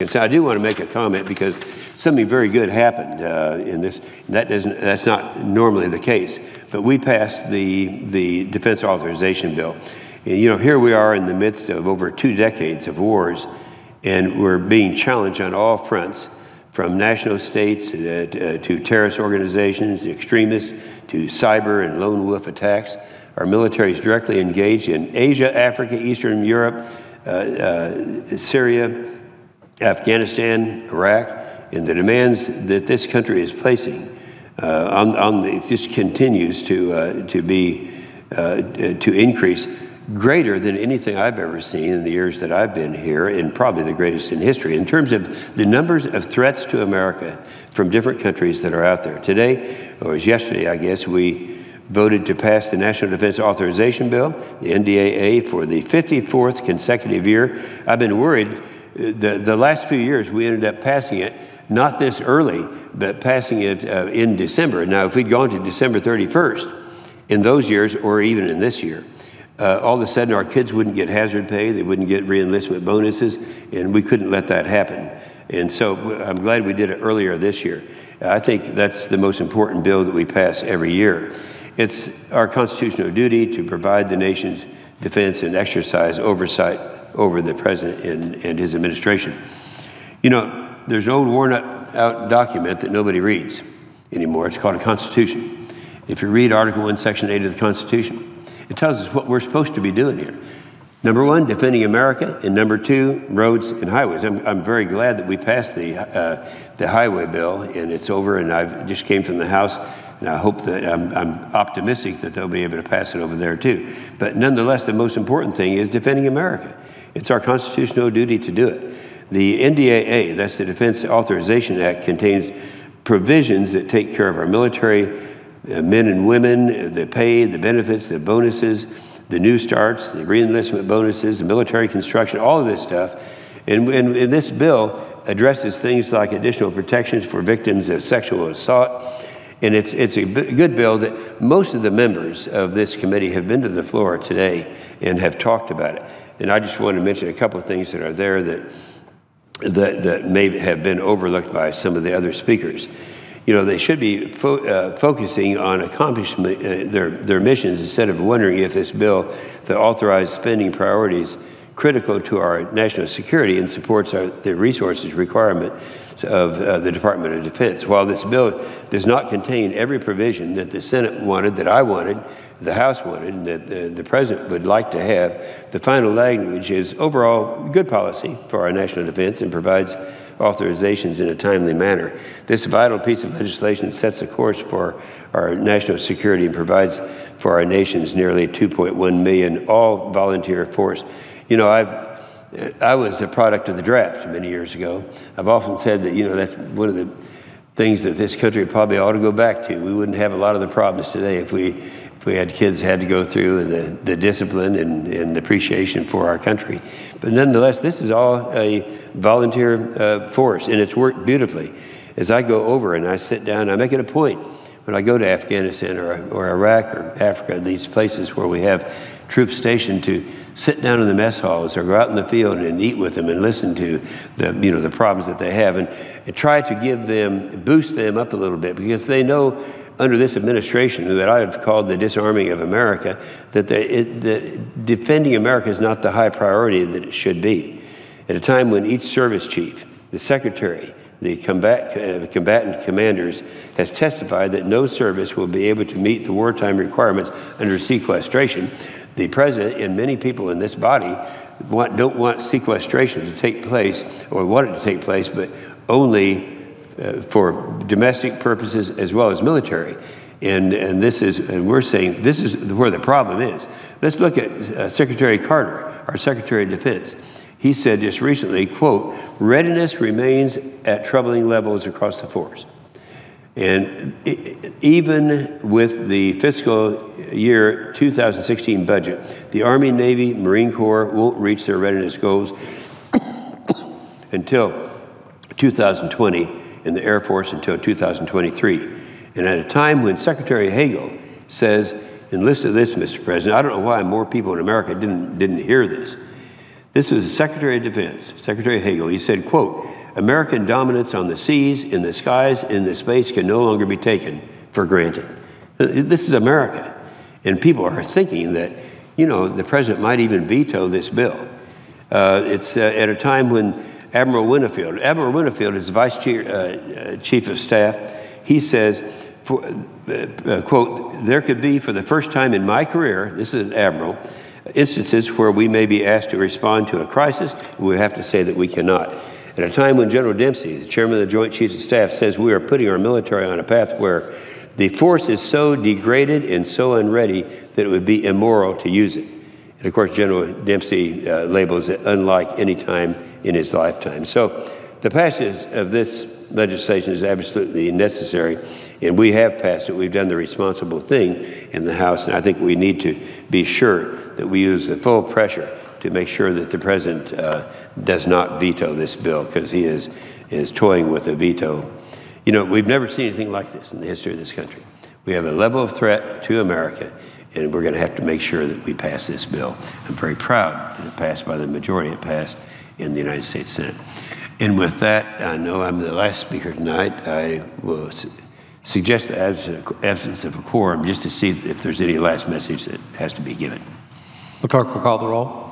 So I do want to make a comment because something very good happened in this. That's not normally the case, but we passed the Defense Authorization Bill. And, you know, here we are in the midst of over 2 decades of wars, and we're being challenged on all fronts, from national states to terrorist organizations, extremists, to cyber and lone wolf attacks. Our military is directly engaged in Asia, Africa, Eastern Europe, Syria, Afghanistan, Iraq, and the demands that this country is placing it just continues to increase, greater than anything I've ever seen in the years that I've been here, and probably the greatest in history, in terms of the numbers of threats to America from different countries that are out there. Today, or it was yesterday, I guess, we voted to pass the National Defense Authorization Bill, the NDAA, for the 54th consecutive year. I've been worried. The last few years, we ended up passing it, not this early, but passing it in December. Now, if we'd gone to December 31st in those years, or even in this year, all of a sudden our kids wouldn't get hazard pay, they wouldn't get re-enlistment bonuses, and we couldn't let that happen. And so I'm glad we did it earlier this year. I think that's the most important bill that we pass every year. It's our constitutional duty to provide the nation's defense and exercise oversight over the president and his administration. You know, there's an old worn-out document that nobody reads anymore. It's called a Constitution. If you read Article 1, Section 8 of the Constitution, it tells us what we're supposed to be doing here. Number 1, defending America, and number 2, roads and highways. I'm very glad that we passed the highway bill, and it's over, and I just came from the House, and I hope that I'm optimistic that they'll be able to pass it over there too. But nonetheless, the most important thing is defending America. It's our constitutional duty to do it. The NDAA, that's the Defense Authorization Act, contains provisions that take care of our military men and women, the pay, the benefits, the bonuses, the new starts, the re-enlistment bonuses, the military construction, all of this stuff. And this bill addresses things like additional protections for victims of sexual assault. And it's a good bill that most of the members of this committee have been to the floor today and have talked about it. And I just want to mention a couple of things that are there that may have been overlooked by some of the other speakers. You know, they should be focusing on accomplishing their missions instead of wondering if this bill that authorized spending priorities critical to our national security and supports the resources requirement of the Department of Defense. While this bill does not contain every provision that the Senate wanted, that I wanted, the House wanted, and that the President would like to have, the final language is overall good policy for our national defense and provides authorizations in a timely manner. This vital piece of legislation sets a course for our national security and provides for our nation's nearly 2.1 million all-volunteer force. You know, I was a product of the draft many years ago. I've often said that, you know, that's one of the things that this country probably ought to go back to. We wouldn't have a lot of the problems today if we had kids had to go through and the discipline and appreciation for our country. But nonetheless, this is all a volunteer force, and it's worked beautifully. As I go over and I sit down, I make it a point when I go to Afghanistan or Iraq or Africa, these places where we have troops stationed, to sit down in the mess halls or go out in the field and eat with them and listen to the problems that they have, and try to boost them up a little bit, because they know under this administration that I've called the disarming of America, that defending America is not the high priority that it should be. At a time when each service chief, the secretary, the combatant commanders has testified that no service will be able to meet the wartime requirements under sequestration, the President and many people in this body don't want sequestration to take place, or want it to take place, but only for domestic purposes as well as military. And we're saying this is where the problem is. Let's look at Secretary Carter, our Secretary of Defense. He said just recently, quote, "Readiness remains at troubling levels across the force." And even with the fiscal year 2016 budget, the Army, Navy, Marine Corps won't reach their readiness goals until 2020, and the Air Force until 2023. And at a time when Secretary Hagel says, and listen to this, Mr. President, I don't know why more people in America didn't hear this, This was the Secretary of Defense, Secretary Hagel. He said, quote, "American dominance on the seas, in the skies, in the space can no longer be taken for granted." This is America. And people are thinking that, you know, the president might even veto this bill. It's at a time when Admiral Winfield is Vice Chief of Staff. He says, quote, "There could be, for the first time in my career," this is an admiral, "instances where we may be asked to respond to a crisis, and we have to say that we cannot." At a time when General Dempsey, the chairman of the Joint Chiefs of Staff, says we are putting our military on a path where the force is so degraded and so unready that it would be immoral to use it. And of course, General Dempsey labels it unlike any time in his lifetime. So the passage of this legislation is absolutely necessary, and we have passed it. We've done the responsible thing in the House, and I think we need to be sure that we use the full pressure to make sure that the president does not veto this bill, because he is toying with a veto. You know, we've never seen anything like this in the history of this country. We have a level of threat to America, and we're going to have to make sure that we pass this bill. I'm very proud that it passed by the majority it passed in the United States Senate. And with that, I know I'm the last speaker tonight. I will suggest the absence of a quorum just to see if there's any last message that has to be given. The clerk will call the roll.